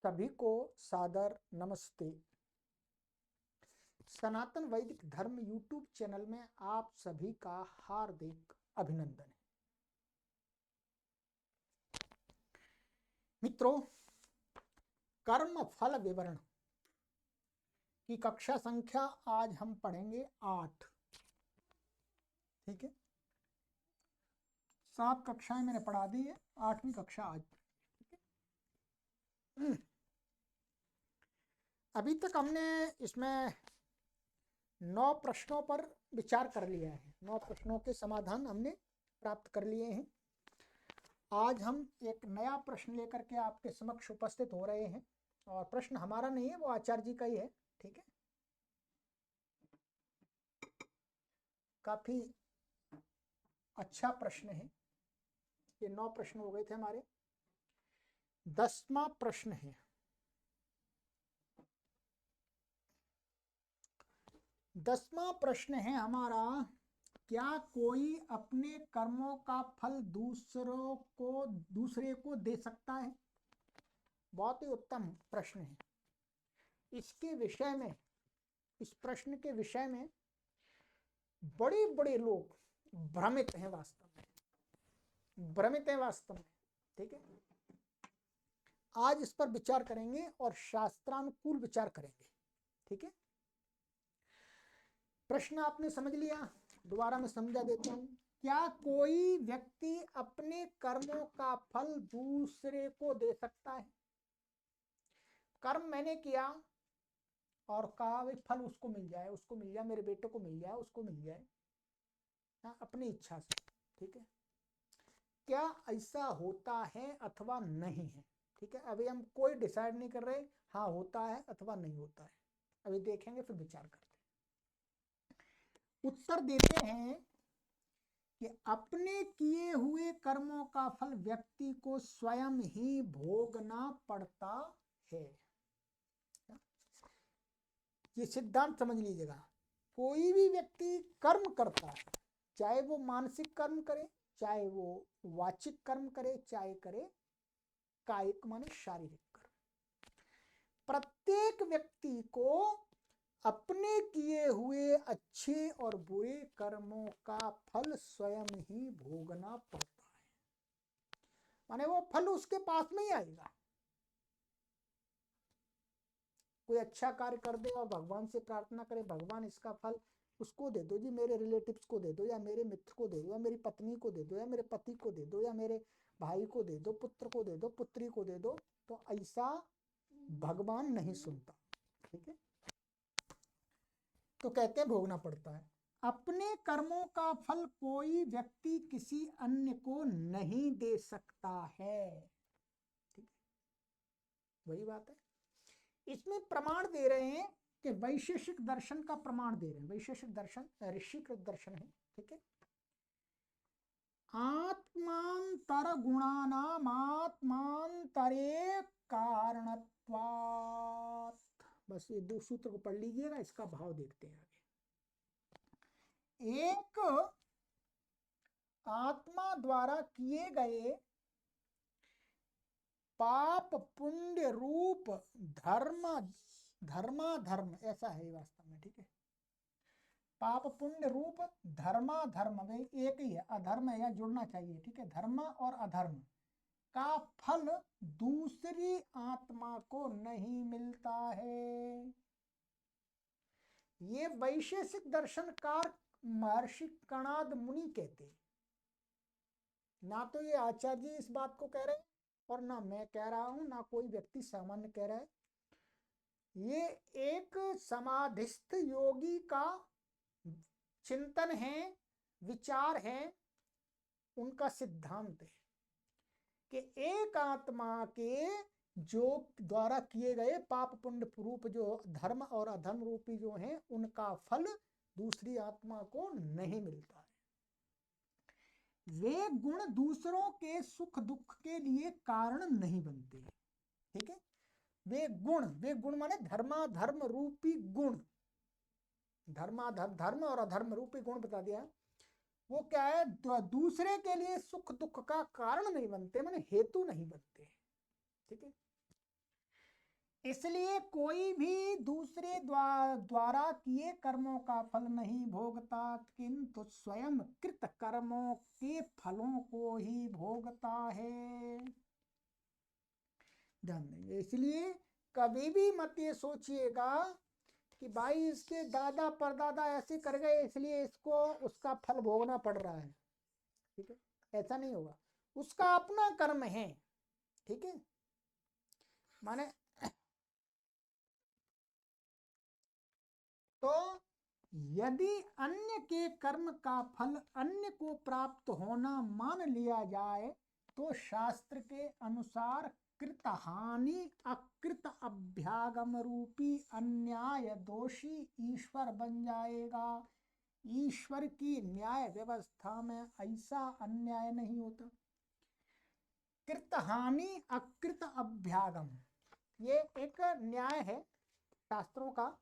सभी को सादर नमस्ते। सनातन वैदिक धर्म यूट्यूब चैनल में आप सभी का हार्दिक अभिनंदन है। मित्रों, कर्म फल विवरण की कक्षा संख्या आज हम पढ़ेंगे 8। ठीक है, 7 कक्षाएं मैंने पढ़ा दी है, 8वीं कक्षा आज। अभी तक हमने इसमें 9 प्रश्नों पर विचार कर लिया है। 9 प्रश्नों के समाधान हमने प्राप्त कर लिए हैं। आज हम एक नया प्रश्न लेकर के आपके समक्ष उपस्थित हो रहे हैं, और प्रश्न हमारा नहीं है, वो आचार्य जी का ही है। ठीक है, काफी अच्छा प्रश्न है। ये 9 प्रश्न हो गए थे हमारे। 10वां प्रश्न है। 10वां प्रश्न है हमारा, क्या कोई अपने कर्मों का फल दूसरे को दे सकता है? बहुत ही उत्तम प्रश्न है। इसके विषय में, इस प्रश्न के विषय में बड़े बड़े लोग भ्रमित हैं, वास्तव में भ्रमित हैं वास्तव में। ठीक है, आज इस पर विचार करेंगे और शास्त्रानुकूल विचार करेंगे। ठीक है, प्रश्न आपने समझ लिया, दोबारा मैं समझा देता हूं। क्या कोई व्यक्ति अपने कर्मों का फल दूसरे को दे सकता है? कर्म मैंने किया और कहा भाई फल उसको मिल जाए, उसको मिल जाए, मेरे बेटे को मिल जाए, उसको मिल जाए, अपनी इच्छा से। ठीक है, क्या ऐसा होता है अथवा नहीं है? ठीक है, अभी हम कोई डिसाइड नहीं कर रहे हाँ होता है अथवा नहीं होता है, अभी देखेंगे फिर विचार करते हैं। उत्तर देते हैं कि अपने किए हुए कर्मों का फल व्यक्ति को स्वयं ही भोगना पड़ता है। ये सिद्धांत समझ लीजिएगा। कोई भी व्यक्ति कर्म करता है, चाहे वो मानसिक कर्म करे, चाहे वो वाचिक कर्म करे, चाहे करे कायिक माने शारीरिक कर्म, प्रत्येक व्यक्ति को अपने किए हुए अच्छे और बुरे कर्मों का फल स्वयं ही भोगना पड़ता है। माने वो फल उसके पास में ही आएगा। कोई अच्छा कार्य कर दे और भगवान से प्रार्थना करे, भगवान इसका फल उसको दे दो जी, मेरे रिलेटिव्स को दे दो, या मेरे मित्र को दे दो, या मेरी पत्नी को दे दो, या मेरे पति को दे दो, या मेरे भाई को दे दो, पुत्र को दे दो, पुत्री को दे दो, तो ऐसा भगवान नहीं सुनता। ठीक है, तो कहते हैं भोगना पड़ता है। अपने कर्मों का फल कोई व्यक्ति किसी अन्य को नहीं दे सकता है। ठीक है, वही बात है। इसमें प्रमाण दे रहे हैं कि वैशेषिक दर्शन का प्रमाण दे रहे हैं। वैशेषिक दर्शन ऋषिकृत दर्शन है। ठीक है, आत्मांतर गुणानाम आत्मांतरे कारणत्वात्। बस ये 2 सूत्र को पढ़ लीजिएगा, इसका भाव देखते हैं आगे। एक आत्मा द्वारा किए गए पाप पुण्य रूप धर्माधर्म ऐसा है वास्तव में। ठीक है, पाप पुण्य रूप धर्माधर्म में एक ही है, अधर्म है, या जुड़ना चाहिए। ठीक है, धर्म और अधर्म का फल दूसरी आत्मा को नहीं मिलता है। ये वैशेषिक दर्शनकार महर्षि कणाद मुनि कहते हैं। ना तो ये आचार्य जी इस बात को कह रहे हैं, और ना मैं कह रहा हूं, ना कोई व्यक्ति सामान्य कह रहा है। ये एक समाधिस्थ योगी का चिंतन है, विचार है, उनका सिद्धांत है कि एक आत्मा के जो द्वारा किए गए पाप पुण्य रूप जो धर्म और अधर्म रूपी जो हैं, उनका फल दूसरी आत्मा को नहीं मिलता है। वे गुण दूसरों के सुख दुख के लिए कारण नहीं बनते। ठीक है, वे गुण माने धर्माधर्म रूपी गुण, धर्म और अधर्म रूपी गुण बता दिया। वो क्या है, दूसरे के लिए सुख दुख का कारण नहीं बनते, माने हेतु नहीं बनते। ठीक है, इसलिए कोई भी दूसरे द्वारा किए कर्मों का फल नहीं भोगता, किंतु स्वयं कृत कर्मों के फलों को ही भोगता है। ध्यान देंगे। इसलिए कभी भी मत ये सोचिएगा कि भाई इसके दादा परदादा ऐसे कर गए इसलिए इसको उसका फल भोगना पड़ रहा है। ठीक है, ऐसा नहीं होगा। उसका अपना कर्म है। ठीक है, माने तो यदि अन्य के कर्म का फल अन्य को प्राप्त होना मान लिया जाए तो शास्त्र के अनुसार कृत हानि अकृत अभ्यागम रूपी अन्याय दोषी ईश्वर बन जाएगा। ईश्वर की न्याय व्यवस्था में ऐसा अन्याय नहीं होता। कृत हानि अकृत अभ्यागम, ये एक न्याय है शास्त्रों का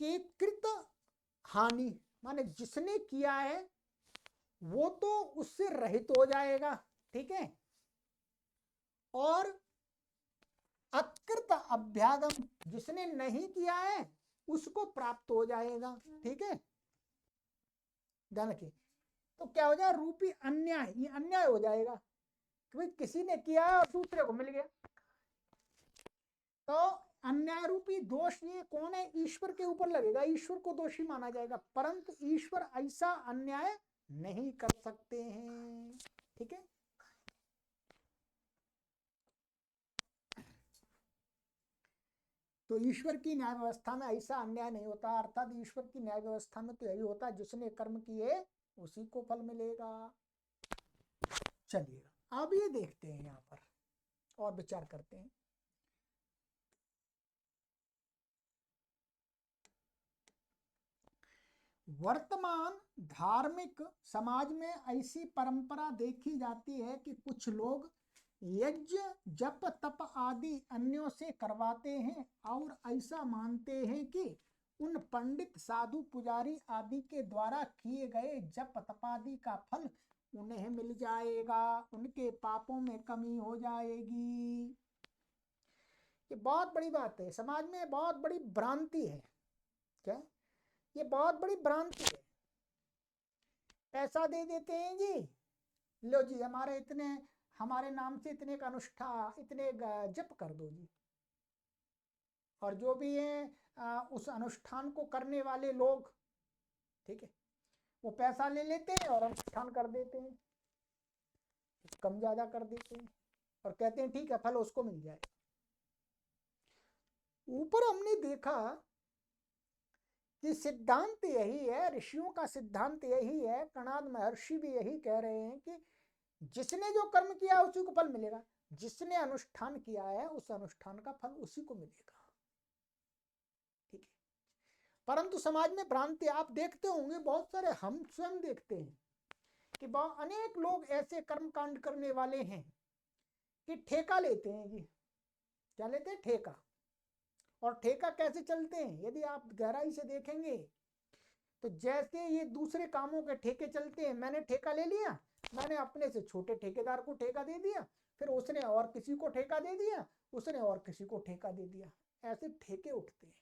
कि कृत हानि माने जिसने किया है वो तो उससे रहित हो जाएगा। ठीक है, और अकृत अभ्यागम जिसने नहीं किया है उसको प्राप्त हो जाएगा। ठीक है, ध्यान रखिए। तो क्या हो जाए, रूपी अन्याय, ये अन्याय हो जाएगा कि भाई किसी ने किया और दूसरे को मिल गया। तो अन्याय रूपी दोष ये कौन है, ईश्वर के ऊपर लगेगा, ईश्वर को दोषी माना जाएगा। परंतु ईश्वर ऐसा अन्याय नहीं कर सकते हैं। ठीक है, तो ईश्वर की न्याय व्यवस्था में ऐसा अन्याय नहीं होता। अर्थात ईश्वर की न्याय व्यवस्था में तो यही होता है जिसने कर्म किए उसी को फल मिलेगा। चलिए अब ये देखते हैं यहाँ पर और विचार करते हैं। वर्तमान धार्मिक समाज में ऐसी परंपरा देखी जाती है कि कुछ लोग यज्ञ जप तप आदि अन्यों से करवाते हैं और ऐसा मानते हैं कि उन पंडित साधु पुजारी आदि के द्वारा किए गए जप तप आदि का फल उन्हें मिल जाएगा, उनके पापों में कमी हो जाएगी। ये बहुत बड़ी बात है, समाज में बहुत बड़ी भ्रांति है। क्या, ये बहुत बड़ी भ्रांति है। पैसा दे देते हैं जी, लो जी हमारे इतने, हमारे नाम से इतने का अनुष्ठान, इतने जप कर दो जी। और जो भी है उस अनुष्ठान को करने वाले लोग, ठीक है, वो पैसा ले लेते हैं और अनुष्ठान कर देते हैं, कम ज्यादा कर देते हैं और कहते हैं ठीक है फल उसको मिल जाए। ऊपर हमने देखा कि सिद्धांत यही है, ऋषियों का सिद्धांत यही है, कणाद महर्षि भी यही कह रहे हैं कि जिसने जो कर्म किया उसी को फल मिलेगा, जिसने अनुष्ठान किया है उस अनुष्ठान का फल उसी को मिलेगा। ठीक है, परंतु समाज में भ्रांति आप देखते होंगे, बहुत सारे हम स्वयं देखते हैं कि अनेक लोग ऐसे कर्म कांड करने वाले हैं कि ठेका लेते हैं जी। क्या लेते हैं, ठेका। और ठेका कैसे चलते हैं यदि आप गहराई से देखेंगे तो जैसे ये दूसरे कामों के ठेके चलते हैं, मैंने ठेका ले लिया, मैंने अपने से छोटे ठेकेदार को ठेका दे दिया, फिर उसने और किसी को ठेका दे दिया, उसने और किसी को ठेका दे दिया, ऐसे ठेके उठते हैं।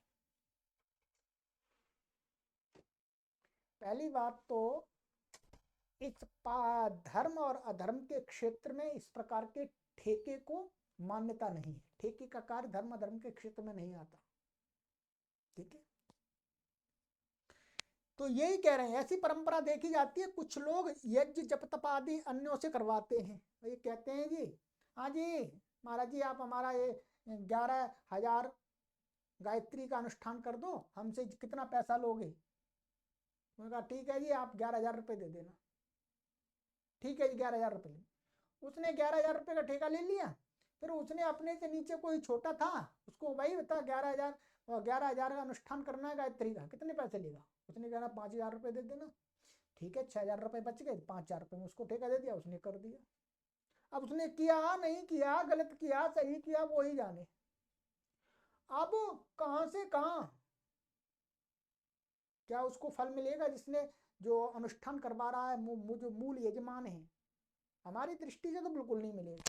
पहली बात तो इस धर्म और अधर्म के क्षेत्र में इस प्रकार के ठेके को मान्यता नहीं है। ठेके का कार्य धर्म अधर्म के क्षेत्र में नहीं आता। ठीक है, तो यही कह रहे हैं, ऐसी परंपरा देखी जाती है, कुछ लोग यज्ञ जप तप आदि अन्यों से करवाते हैं। ये कहते हैं जी हाँ जी महाराज जी आप हमारा ये 11,000 गायत्री का अनुष्ठान कर दो, हमसे कितना पैसा लोगे। उन्होंने कहा ठीक है जी आप 11,000 रुपये दे देना। ठीक है जी 11,000 रुपये। उसने 11,000 रुपये का ठेका ले लिया, फिर उसने अपने से नीचे कोई छोटा था उसको भाई बता 11,000 का अनुष्ठान करना है गायत्री का, कितने पैसे लेगा। उसने कहा 5,000 रुपये दे देना। ठीक है, 6,000 रुपये बच गए, 5,000 रुपये में उसको ठेका दे दिया, उसने कर दिया। अब उसने किया नहीं किया, गलत किया सही किया वो ही जाने। अब कहां से कहां क्या उसको फल मिलेगा, जिसने जो अनुष्ठान करवा रहा है जो मूल यजमान है, हमारी दृष्टि से तो बिल्कुल नहीं मिलेगा।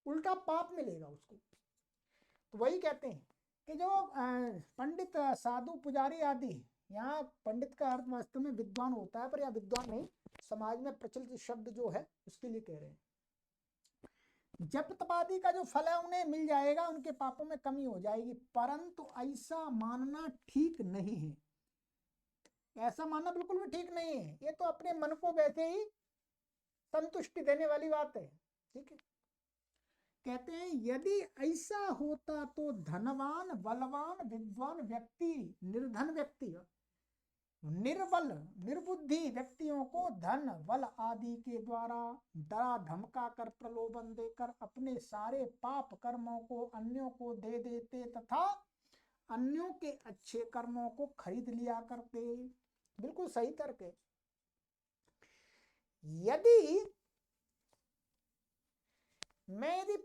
उल्टा पाप मिलेगा उसको। तो वही कहते हैं कि जो पंडित साधु पुजारी आदि, यहाँ पंडित का अर्थ वास्तव में विद्वान होता है, पर यहाँ विद्वान नहीं, समाज में प्रचलित शब्द जो है उसके लिए कह रहे हैं। जप तपादि का जो फल है उन्हें मिल जाएगा, उनके पापों में कमी हो जाएगी, परंतु ऐसा मानना ठीक नहीं है। ऐसा मानना बिल्कुल भी ठीक नहीं है। ये तो अपने मन को वैसे ही संतुष्टि देने वाली बात है। ठीक है, कहते हैं यदि ऐसा होता तो धनवान, बलवान, विद्वान व्यक्ति, निर्धन व्यक्ति, निर्बल, निर्बुद्धि व्यक्तियों को धन, बल आदि के द्वारा डरा धमका कर, प्रलोभन देकर अपने सारे पाप कर्मों को अन्यों को दे देते तथा अन्यों के अच्छे कर्मों को खरीद लिया करते। बिल्कुल सही तर्क है। यदि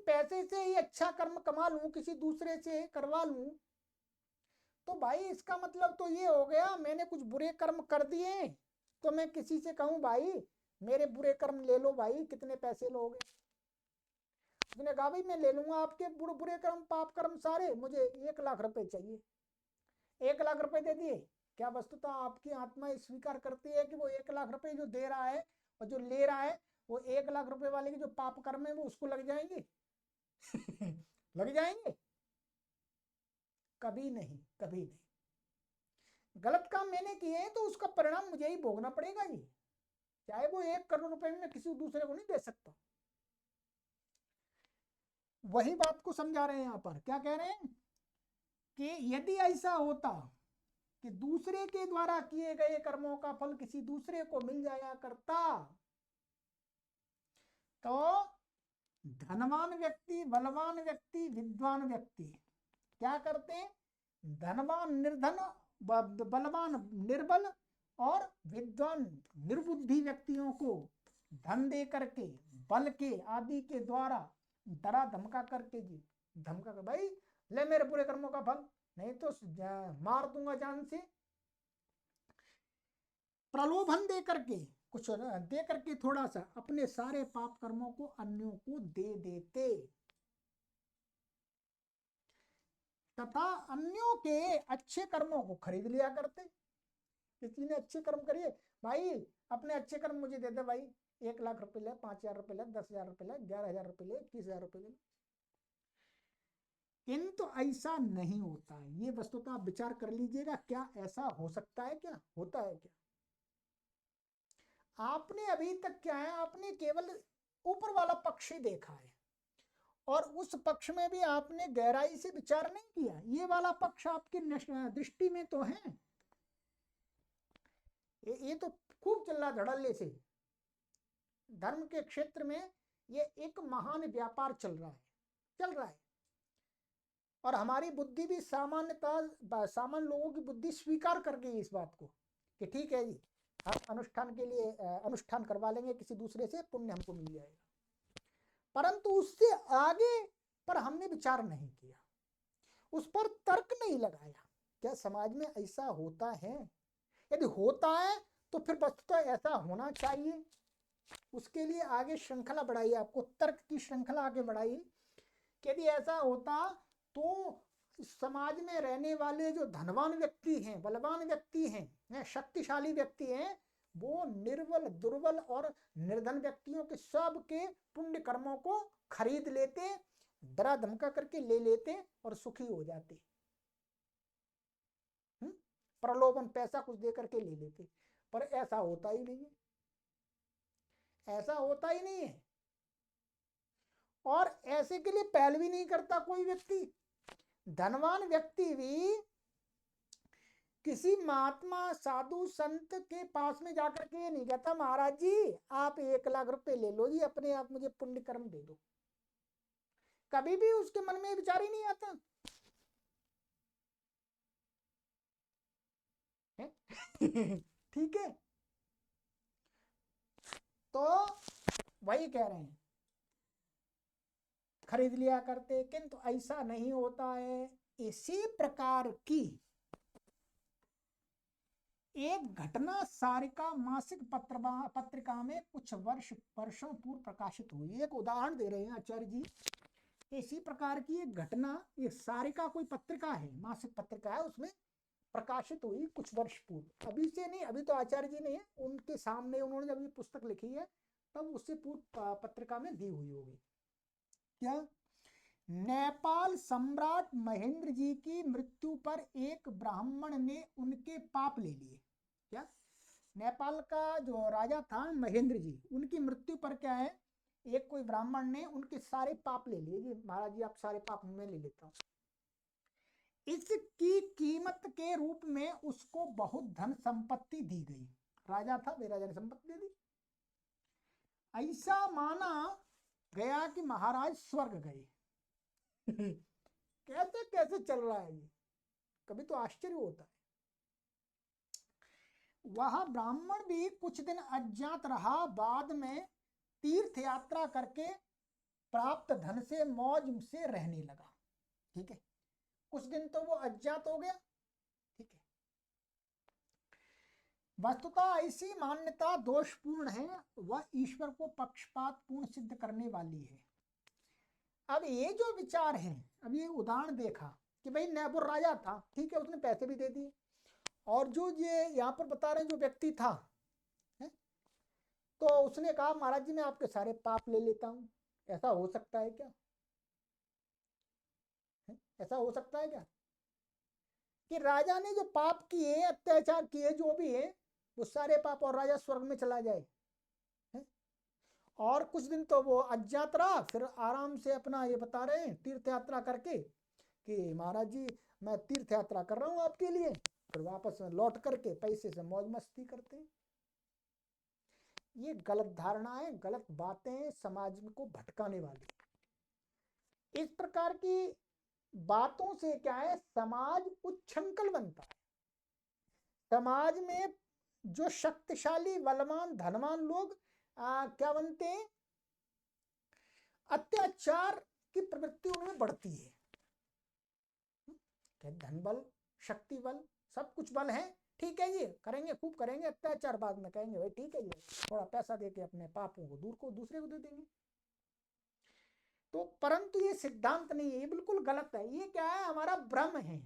पैसे से ही अच्छा कर्म कमा लूं, किसी दूसरे से करवा लूं, तो भाई इसका मतलब तो ये हो गया मैंने कुछ बुरे कर्म कर दिए, तो मैं किसी से कहूं भाई मेरे बुरे कर्म ले लो भाई, कितने पैसे लोगे? उसने कहा भाई मैं ले लूंगा आपके बुरे कर्म, पाप कर्म सारे, मुझे 1 लाख रुपए चाहिए। 1 लाख रुपए दे दिए। क्या वस्तुतः आपकी आत्मा स्वीकार करती है कि वो 1 लाख रुपए जो दे रहा है और जो ले रहा है, वो 1 लाख रुपए वाले के जो पाप कर्म है वो उसको लग जाएंगे? लग जाएंगे? कभी नहीं, कभी नहीं। गलत काम मैंने किए हैं तो उसका परिणाम मुझे ही भोगना पड़ेगा जी, चाहे वो 1 करोड़ रुपए में किसी दूसरे को नहीं दे सकता। वही बात को समझा रहे हैं यहाँ पर। क्या कह रहे हैं कि यदि ऐसा होता कि दूसरे के द्वारा किए गए कर्मों का फल किसी दूसरे को मिल जाया करता, तो धनवान व्यक्ति, बलवान व्यक्ति, विद्वान व्यक्ति क्या करते हैं? धनवान निर्धन, बलवान निर्बल और विद्वान निर्बुद्धि व्यक्तियों को धन दे करके, बल के आदि के द्वारा डरा धमका करके जी, धमका कर भाई ले मेरे बुरे कर्मों का फल, नहीं तो मार दूंगा जान से, प्रलोभन दे करके, कुछ दे करके थोड़ा सा अपने सारे पाप कर्मों को अन्यों को दे देते तथा अन्यों के अच्छे कर्मों को खरीद लिया करते। किसी ने अच्छे कर्म करिए, भाई अपने अच्छे कर्म मुझे दे दे भाई, 1 लाख रुपए ले, 5,000 रुपए ले, 10,000 रुपए ले, 11,000 रुपए ले, 21,000 रुपए ले। किंतु ऐसा नहीं होता है। ये वस्तुतः आप विचार कर लीजिएगा, क्या ऐसा हो सकता है? क्या होता है? क्या आपने अभी तक क्या है, आपने केवल ऊपर वाला पक्ष ही देखा है और उस पक्ष में भी आपने गहराई से विचार नहीं किया। ये वाला पक्ष आपकी दृष्टि में तो है, ये तो खूब चल रहा धड़ल्ले से धर्म के क्षेत्र में, ये एक महान व्यापार चल रहा है। और हमारी बुद्धि भी सामान्यतः सामान्य लोगों की बुद्धि स्वीकार कर गई इस बात को कि ठीक है जी, हम अनुष्ठान के लिए अनुष्ठान करवा लेंगे किसी दूसरे से, पुण्य हमको मिल जाएगा। परंतु उससे आगे पर हमने विचार नहीं किया, उस पर तर्क नहीं लगाया। क्या समाज में ऐसा होता है? यदि होता है तो फिर वस्तुतः ऐसा होना चाहिए। उसके लिए आगे श्रृंखला बढ़ाइए, आपको तर्क की श्रृंखला आगे बढ़ाइए कि यदि ऐसा होता तो समाज में रहने वाले जो धनवान व्यक्ति हैं, बलवान व्यक्ति हैं, शक्तिशाली व्यक्ति हैं, वो निर्बल, दुर्बल और निर्धन व्यक्तियों के सब के पुण्य कर्मों को खरीद लेते, डरा धमका करके ले लेते और सुखी हो जाते। प्रलोभन, पैसा कुछ दे करके ले लेते। पर ऐसा होता ही नहीं है, ऐसा होता ही नहीं है। और ऐसे के लिए पहल भी नहीं करता कोई व्यक्ति। धनवान व्यक्ति भी किसी महात्मा, साधु, संत के पास में जाकर के ये नहीं कहता महाराज जी आप 1 लाख रुपए ले लो जी, अपने आप मुझे पुण्य कर्म दे दो। कभी भी उसके मन में विचार ही नहीं आता ठीक है, तो वही कह रहे हैं खरीद लिया करते, किंतु ऐसा नहीं होता है। इसी प्रकार की एक घटना सारिका मासिक पत्रिका में कुछ वर्षों पूर्व प्रकाशित हुई। एक उदाहरण दे रहे हैं आचार्य जी इसी प्रकार की एक घटना, ये सारिका कोई पत्रिका है, मासिक पत्रिका है, उसमें प्रकाशित हुई कुछ वर्ष पूर्व। अभी से नहीं, अभी तो आचार्य जी नहीं है, उनके सामने उन्होंने जब ये पुस्तक लिखी है तब उससे पूर्व पत्रिका में दी हुई होगी। क्या? नेपाल सम्राट महेंद्र जी की मृत्यु पर एक ब्राह्मण ने उनके पाप ले लिए। क्या? नेपाल का जो राजा था महेंद्र जी, उनकी मृत्यु पर क्या है, एक कोई ब्राह्मण ने उनके सारे पाप ले लिए। जी महाराज जी आप सारे पाप मैं ले लेता हूँ। इसकी कीमत के रूप में उसको बहुत धन संपत्ति दी गई। राजा था, वे राजा ने संपत्ति दे दी। ऐसा माना गया कि महाराज स्वर्ग गए। कैसे कैसे चल रहा है ये, कभी तो आश्चर्य होता है। वह ब्राह्मण भी कुछ दिन अज्ञात रहा, बाद में तीर्थ यात्रा करके प्राप्त धन से मौज से रहने लगा। ठीक है, कुछ दिन तो वो अज्ञात हो गया। ठीक है, वस्तुतः ऐसी मान्यता दोषपूर्ण है, वह ईश्वर को पक्षपात पूर्ण सिद्ध करने वाली है। अब ये जो विचार है, अब ये उदाहरण देखा कि भाई नैबुर राजा था, ठीक है, उसने पैसे भी दे दिए, और जो ये यहाँ पर बता रहे हैं जो व्यक्ति था है? तो उसने कहा महाराज जी मैं आपके सारे पाप ले लेता हूँ। ऐसा हो सकता है क्या? है? ऐसा हो सकता है क्या कि राजा ने जो पाप किए, अत्याचार किए, जो भी है वो सारे पाप, और राजा स्वर्ग में चला जाए है? और कुछ दिन तो वो अज्ञात रहा, फिर आराम से अपना ये बता रहे हैं तीर्थ यात्रा करके कि महाराज जी मैं तीर्थ यात्रा कर रहा हूँ आपके लिए, फिर वापस लौट करके पैसे से मौज मस्ती करते हैं। ये गलत धारणा है, गलत बातें, समाज को भटकाने वाली। इस प्रकार की बातों से क्या है, समाज उच्छृंखल बनता है। समाज में जो शक्तिशाली बलवान धनवान लोग क्या बनते हैं, अत्याचार की प्रवृत्ति उनमें बढ़ती है। धन बल, शक्ति बल, सब कुछ बल है, ठीक है जी करेंगे, खूब करेंगे अत्याचार, बाद में कहेंगे भाई ठीक है जी थोड़ा पैसा देके अपने पापों को दूसरे को दे देंगे। तो परंतु ये सिद्धांत नहीं है, ये बिल्कुल गलत है। ये क्या है, हमारा भ्रम है,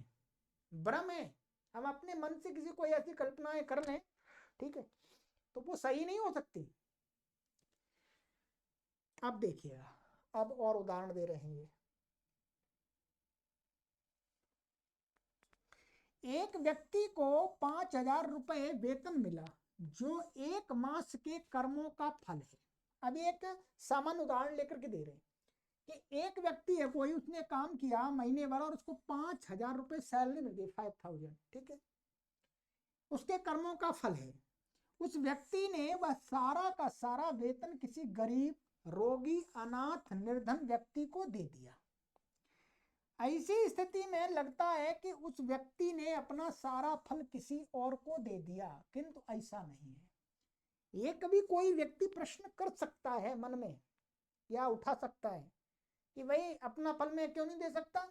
भ्रम है। हम अपने मन से किसी को ऐसी कल्पनाएं कर लें, ठीक है, तो वो सही नहीं हो सकती। अब देखिएगा, अब और उदाहरण दे रहे हैं। एक व्यक्ति को 5,000 रुपए वेतन मिला, जो एक मास के कर्मों का फल है। अब एक सामान्य उदाहरण लेकर के दे रहे हैं कि एक व्यक्ति है कोई, उसने काम किया महीने भर और उसको 5,000 रुपए सैलरी मिल गई, 5,000, ठीक है, उसके कर्मों का फल है। उस व्यक्ति ने वह सारा का सारा वेतन किसी गरीब, रोगी, अनाथ, निर्धन व्यक्ति को दे दिया। ऐसी स्थिति में लगता है कि उस व्यक्ति ने अपना सारा फल किसी और को दे दिया, किंतु ऐसा नहीं है। ये कभी कोई व्यक्ति प्रश्न कर सकता है मन में, या उठा सकता है कि भाई अपना फल मैं क्यों नहीं दे सकता,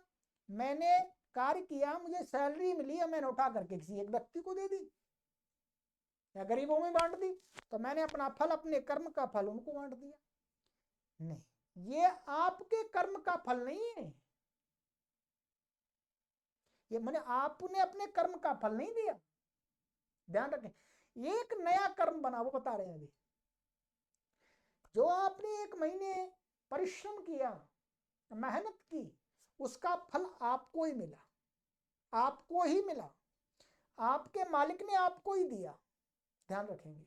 मैंने कार्य किया, मुझे सैलरी मिली है, मैंने उठा करके किसी एक व्यक्ति को दे दी या गरीबों में बांट दी, तो मैंने अपना फल, अपने कर्म का फल उनको बांट दिया। नहीं, ये आपके कर्म का फल नहीं है, ये मैंने आपने अपने कर्म का फल नहीं दिया। ध्यान रखें, एक नया कर्म बना, वो बता रहे हैं अभी, जो आपने एक महीने परिश्रम किया, मेहनत की, उसका फल आपको ही मिला, आपको ही मिला, आपके मालिक ने आपको ही दिया। ध्यान रखेंगे।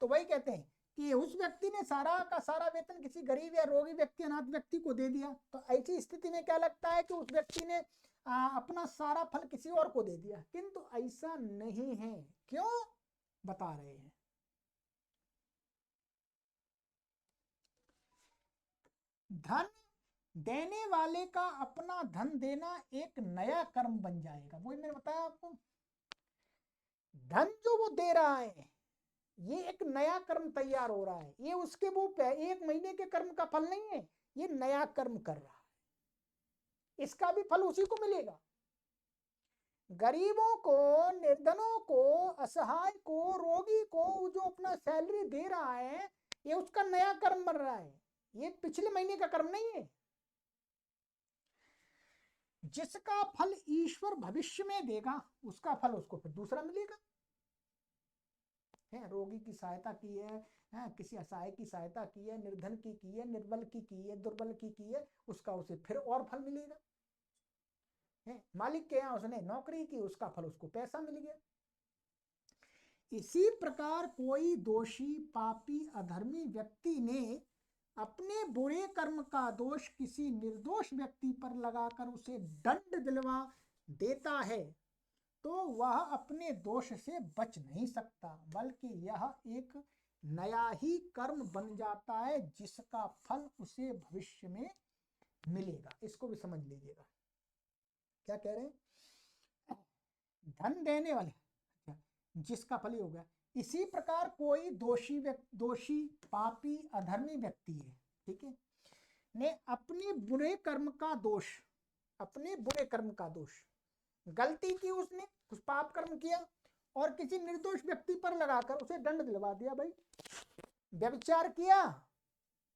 तो वही कहते हैं कि उस व्यक्ति ने सारा का सारा वेतन किसी गरीब या रोगी व्यक्ति, अनाथ व्यक्ति को दे दिया। तो ऐसी स्थिति में क्या लगता है कि उस व्यक्ति ने अपना सारा फल किसी और को दे दिया, किंतु ऐसा नहीं है। क्यों? बता रहे हैं। धन देने वाले का अपना धन देना एक नया कर्म बन जाएगा। वही मैंने बताया आपको, धन जो वो दे रहा है ये एक नया कर्म तैयार हो रहा है, ये उसके वो एक महीने के कर्म का फल नहीं है, ये नया कर्म कर रहा है, इसका भी फल उसी को मिलेगा। गरीबों को, निर्धनों को, असहाय को, रोगी को जो अपना सैलरी दे रहा है, ये उसका नया कर्म बन रहा है। ये पिछले महीने का कर्म नहीं है। जिसका फल ईश्वर भविष्य में देगा उसका फल उसको फिर दूसरा मिलेगा। है रोगी की सहायता की है, किसी असहाय की सहायता की है, निर्धन की है, निर्बल की है, दुर्बल की है, उसका उसे फिर और फल मिलेगा। है मालिक के यहाँ उसने नौकरी की, उसका फल उसको पैसा मिल गया। इसी प्रकार कोई दोषी पापी अधर्मी व्यक्ति ने अपने बुरे कर्म का दोष किसी निर्दोष व्यक्ति पर लगाकर उसे दंड दिलवा देता है तो वह अपने दोष से बच नहीं सकता, बल्कि यह एक नया ही कर्म बन जाता है जिसका फल उसे भविष्य में मिलेगा। इसको भी समझ लीजिएगा। क्या कह रहे हैं? धन देने वाले जिसका फल ही हो गया। इसी प्रकार कोई दोषी पापी अधर्मी व्यक्ति है, ठीक है, ने अपने बुरे कर्म का दोष, अपने बुरे कर्म का दोष, गलती की उसने, कुछ पाप कर्म किया और किसी निर्दोष व्यक्ति पर लगाकर उसे दंड दिलवा दिया। भाई व्यभिचार किया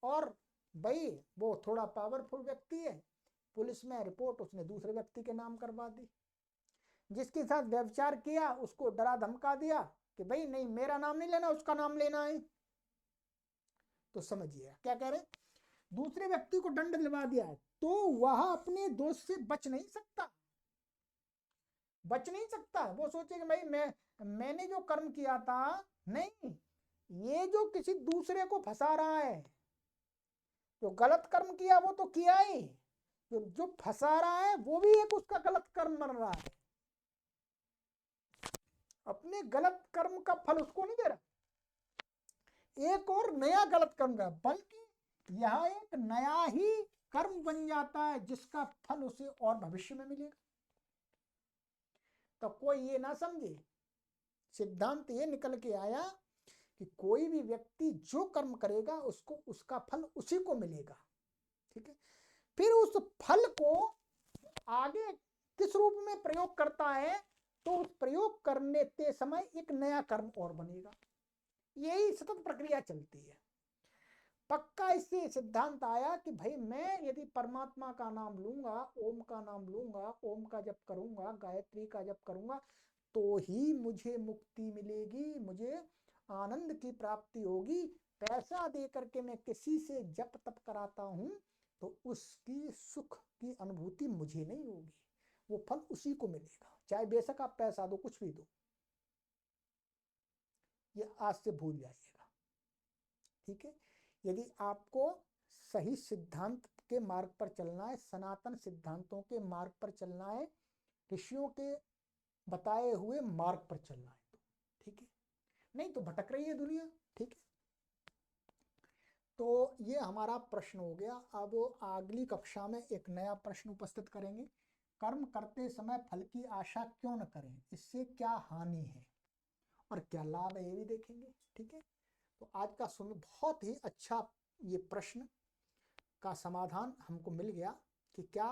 और भाई वो थोड़ा पावरफुल व्यक्ति है, पुलिस में रिपोर्ट उसने दूसरे व्यक्ति के नाम करवा दी। जिसके साथ व्यभिचार किया उसको डरा धमका दिया कि भाई नहीं मेरा नाम नहीं लेना, उसका नाम लेना है। तो समझिए क्या कह रहे, दूसरे व्यक्ति को दंड दिलवा दिया है तो वह अपने दोष से बच नहीं सकता, बच नहीं सकता। वो सोचे कि भाई मैंने जो कर्म किया था, नहीं, ये जो किसी दूसरे को फंसा रहा है, जो गलत कर्म किया वो तो किया ही, जो फंसा रहा है वो भी एक उसका गलत कर्म बन रहा है। अपने गलत कर्म का फल उसको नहीं दे रहा, एक और नया गलत कर्म का, बल्कि यह एक नया ही कर्म बन जाता है जिसका फल उसे और भविष्य में मिलेगा। तो कोई ये ना समझे, सिद्धांत ये निकल के आया कि कोई भी व्यक्ति जो कर्म करेगा उसको उसका फल उसी को मिलेगा, ठीक है। फिर उस फल को आगे किस रूप में प्रयोग करता है तो उस प्रयोग करने के समय एक नया कर्म और बनेगा। यही सतत प्रक्रिया चलती है। पक्का इससे सिद्धांत आया कि भाई मैं यदि परमात्मा का नाम लूंगा, ओम का नाम लूंगा, ओम का जप करूंगा, गायत्री का जप करूंगा तो ही मुझे मुक्ति मिलेगी, मुझे आनंद की प्राप्ति होगी। पैसा दे करके मैं किसी से जप तप कराता हूं तो उसकी सुख की अनुभूति मुझे नहीं होगी, वो फल उसी को मिलेगा, चाहे बेशक आप पैसा दो, कुछ भी दो। ये आज से भूल जाइएगा, ठीक है। यदि आपको सही सिद्धांत के मार्ग पर चलना है, सनातन सिद्धांतों के मार्ग पर चलना है, ऋषियों के बताए हुए मार्ग पर चलना है तो ठीक है, नहीं तो भटक रही है दुनिया, ठीक है। तो ये हमारा प्रश्न हो गया। अब अगली कक्षा में एक नया प्रश्न उपस्थित करेंगे, कर्म करते समय फल की आशा क्यों न करें, इससे क्या हानि है और क्या लाभ है ये भी देखेंगे, ठीक है। तो आज का सुन बहुत ही अच्छा ये प्रश्न का समाधान हमको मिल गया कि क्या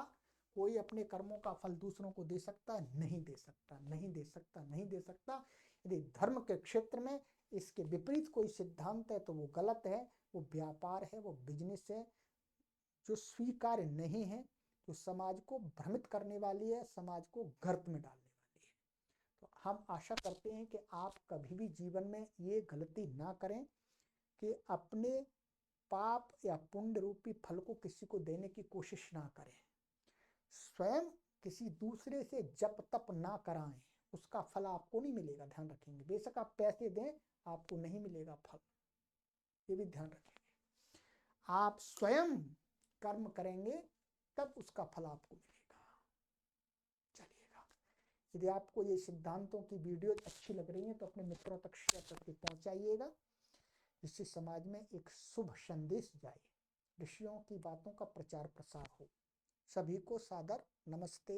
कोई अपने कर्मों का फल दूसरों को दे सकता है? नहीं दे सकता, नहीं दे सकता, नहीं दे सकता। यदि धर्म के क्षेत्र में इसके विपरीत कोई सिद्धांत है तो वो गलत है, वो व्यापार है, वो बिजनेस है जो स्वीकार्य नहीं है, जो समाज को भ्रमित करने वाली है, समाज को गर्त में डालने वाली है। तो हम आशा करते हैं कि आप कभी भी जीवन में ये गलती ना करें कि अपने पाप या पुण्य रूपी फल को किसी को देने की कोशिश ना करें, स्वयं किसी दूसरे से जप तप ना कराएं, उसका फल आपको नहीं मिलेगा, ध्यान रखेंगे। बेशक आप पैसे दें, आपको नहीं मिलेगा फल, ये भी ध्यान रखेंगे। आप स्वयं कर्म करेंगे तब उसका फल आपको मिलेगा। चलिएगा, यदि आपको ये सिद्धांतों की वीडियो अच्छी लग रही है तो अपने मित्रों तक शेयर करके पहुंचाइएगा, जिससे समाज में एक शुभ संदेश जाए, ऋषियों की बातों का प्रचार प्रसार हो। सभी को सादर नमस्ते।